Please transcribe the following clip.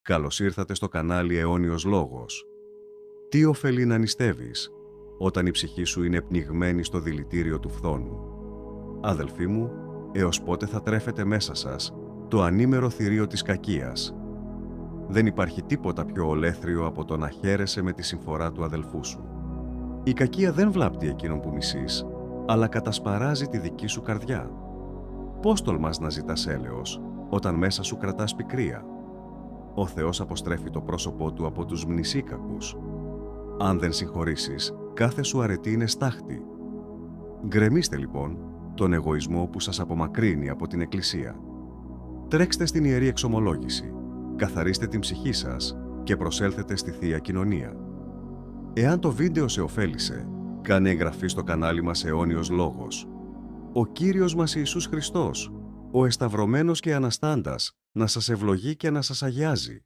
Καλώς ήρθατε στο κανάλι Αιώνιος Λόγος. Τι ωφελεί να νηστεύεις όταν η ψυχή σου είναι πνιγμένη στο δηλητήριο του φθόνου? Αδελφοί μου, έως πότε θα τρέφετε μέσα σας το ανήμερο θηρίο της κακίας? Δεν υπάρχει τίποτα πιο ολέθριο από το να χαίρεσαι με τη συμφορά του αδελφού σου. Η κακία δεν βλάπτει εκείνον που μισείς, αλλά κατασπαράζει τη δική σου καρδιά. Πώς τολμάς να ζητάς έλεος όταν μέσα σου κρατάς πικρία? Ο Θεός αποστρέφει το πρόσωπό του από τους μνησίκακους. Αν δεν συγχωρήσεις, κάθε σου αρετή είναι στάχτη. Γκρεμίστε λοιπόν τον εγωισμό που σας απομακρύνει από την Εκκλησία. Τρέξτε στην Ιερή Εξομολόγηση, καθαρίστε την ψυχή σας και προσέλθετε στη Θεία Κοινωνία. Εάν το βίντεο σε ωφέλισε, κάνε εγγραφή στο κανάλι μας Αιώνιος Λόγος. Ο Κύριος μας Ιησούς Χριστός, ο εσταυρωμένος και αναστάντας, να σας ευλογεί και να σας αγιάζει.